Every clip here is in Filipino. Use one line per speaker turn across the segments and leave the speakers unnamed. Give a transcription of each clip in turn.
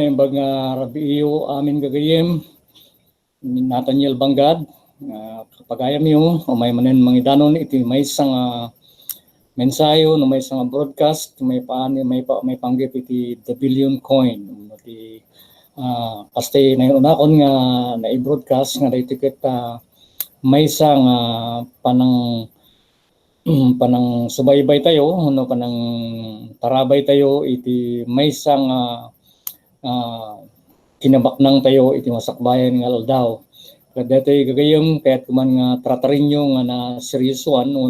na yung baga rabiyo amin gagayem Nathaniel Banggad kapagayam yo o may manen mangidanon iti may isang mensayo no may isang broadcast may panggip iti the billion coin iti pastay na yun akon nga na-broadcast nga dahil tiket may isang panang subaybay tayo no panang tarabay tayo iti may isang kinabaknang tayo iti masakbayan nga aldaw kada tayo gagayem kahit kuman nga tratarin nyo nga na seryosuan no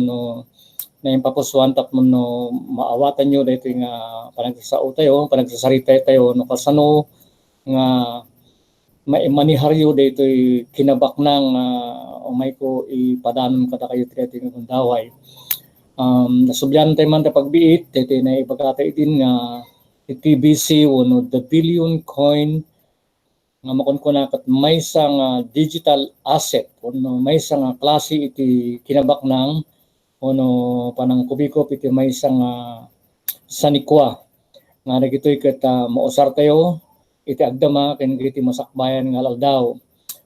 na yung papusuan tapos no maawatan nyo dito nga panagsasao tayo panagsasarita tayo no kasano nga maimaniharyo dito kinabaknang umay ko ipadanon kada kayo dito nga kundaway nasubyan tayo man ta pagbiit dito na ipagkatay din nga TBC no the billion coin nga makunkuna kat may isang digital asset no may isang klase iti kinabaknang no panang kubikop iti may isang sanikwa nga dagitoy ket mausar tayo iti agdama ken iti masakbayan nga aldaw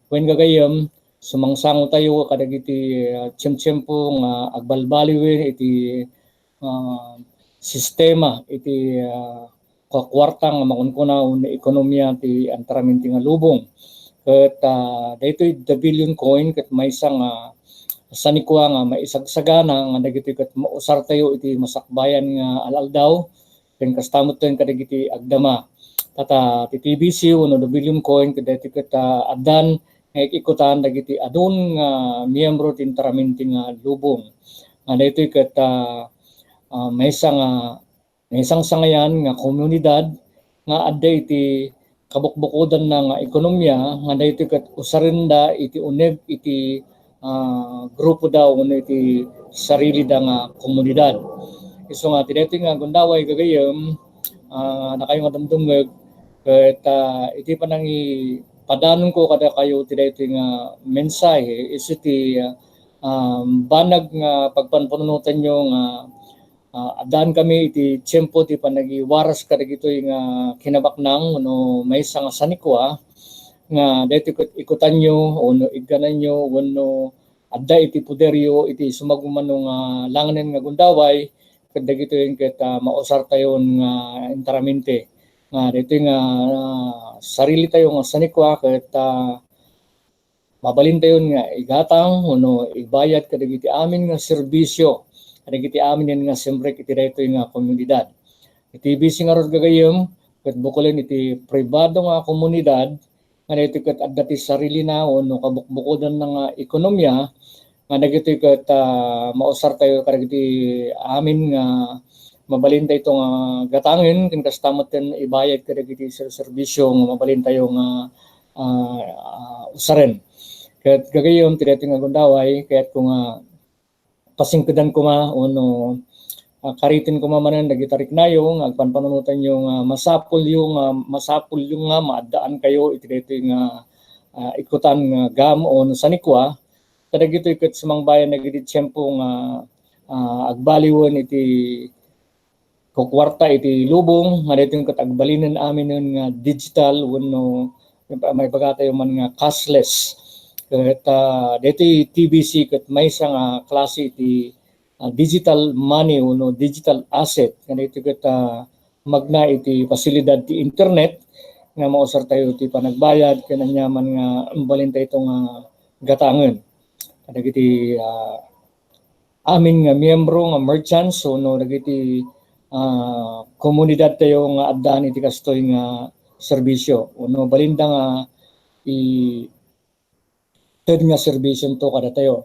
wen gagayem sumangsango tayo kadagiti tiyempo nga agbalbaliwen iti sistema iti kwartang makunkuna na ekonomiya ti antaraminti nga lubong ket daytoy the billion coin ket may isang sanikwa nga maisagsagana nga dagiti ket mausar tayo iti masakbayan nga alaldaw ken kastamot ten kadagiti agdama tata ti TBC no the billion coin ket daytoy ket addan nga ikutan dagiti adun nga miyembro ti antaraminti nga lubong nga daytoy ket may isang sangayan nga komunidad nga adda iti kabukbukodan na nga ekonomiya nga daytoy ket usarinda iti uneg iti grupo daw no iti sarili da nga komunidad. Isu nga tidaytoy nga gundaway gagayem nakayo nga dumdumeg ket iti panangi padanon ko kada kayo tidaytoy nga mensahe isu ti banag nga pagpanpanunutan nyo nga adaan kami iti tiyempo ti panagiwaras kadagitoy nga kinabaknang no may isang sanikwa nga daytoy ikutan nyo no igganan nyo wenno adda iti poderyo iti sumagmamano nga langanen nga gundaway ket dagitoy ket mausar tayo nga enteramente nga daytoy nga sarili tayo nga sanikwa ket mabalin tayo nga igatang no ibayad kadagiti amin nga serbisyo kadagiti amin nga siyempre iti daytoy nga komunidad. Iti TBC nga rod gagayem ket bukolen iti pribado nga komunidad nga daytoy ket adda ti sarili na no kabukbukodan nga ekonomiya nga dagitoy ket mausar tayo kadagiti amin nga mabalin tayo nga gatangen ken kastamot ten ibayad kadagiti serbisyo nga mabalin tayo nga usaren. Ket gagayem ti daytoy nga gundaway ket kung pasingkedan ko no karitin ko manen dagitarik nayo nga agpanpanunutan yung masapul yung nga maadaan kayo iti daytoy nga ikutan nga gam o sanikwa kadagitoy ket sumangbayan dagiti tiyempo nga agbaliwen iti kukwarta iti lubong nga daytoy ket agbalinen amin nga digital wenno may pagatayo man nga cashless ket daytoy TBC ket may isang klase iti digital money no digital asset nga daytoy ket magna iti pasilidad ti internet nga mausar tayo ti panagbayad ken anyaman nga imbalin tayo itong gatangen kadagiti amin nga miyembro nga merchants no dagiti komunidad tayo nga addaan iti kastoy nga serbisyo no balinda nga ted nga serbisyo to kada tayo.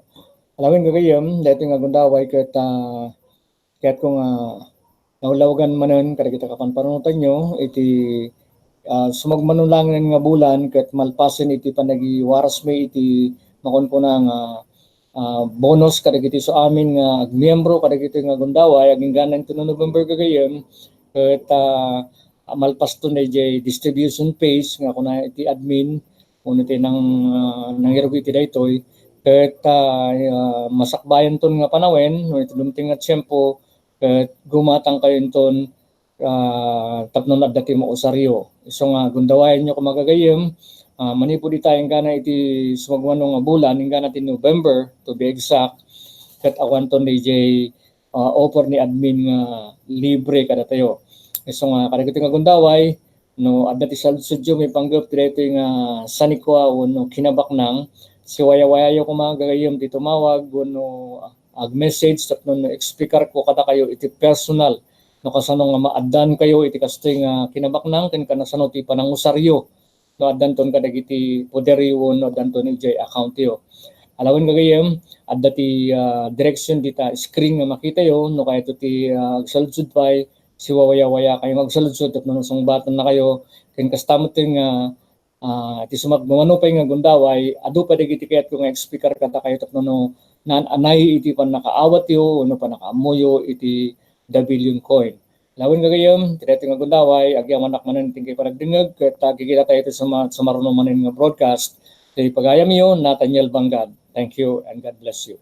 Alamin gagayem daytoy nga gundaway ket kung naulawagan manen kada kita kapanpanunutan nyo iti sumagmanulangan nga bulan ket malpasen iti panagiwaras mi iti makunkuna nga bonus kadagiti so amin nga agmiyembro kadagiti nga gundaway agingganan to November gagayem ket malpas to na distribution phase nga kuna iti admin kuno iti nangyarog iti daytoy ket masakbayan ton nga panawen iti dumting nga tiyempo ket gumatang kayo ton tapno na dati mo usaryo. So nga gundawayan nyo kung magagayem, manipo di tayong gana iti sumagmano nga bulan, hingga natin November to be exact, kat awan to DJ offer ni admin nga libre kada tayo. So nga kada nga gundaway, no adda ti sudyo may panggap direto nga sanikwa no kinabak nang si waya-waya ko magagayem di tumawag no ag message tapno no explicar ko kada kayo iti personal no kasano nga maaddan kayo iti kastoy nga kinabaknang ken kanasano ti panangusaryo no addan ton kadagiti poderyo no addan ton iti account yo. Alawin gagayem adda ti direction dita screen nga makita yo no kay ti agsaludsud pay si waya-waya kayo magsaludsud tapno no sungbatan na kayo ken kastamot nga ti sumagmano pay nga gundaway adu pa dagiti kayat ko nga explicar kata kayo tapno no nan anay iti pan nakaawat yo no pa nakaamoyo iti dabilyon coin. Lawin gagayom, direto nga gundaway, agyang anak manan tingkay paragdingag, kat kikita tayo ito sa marunong manin nga broadcast. Kaya pagayam yun, Nathaniel Bangad. Thank you and God bless you.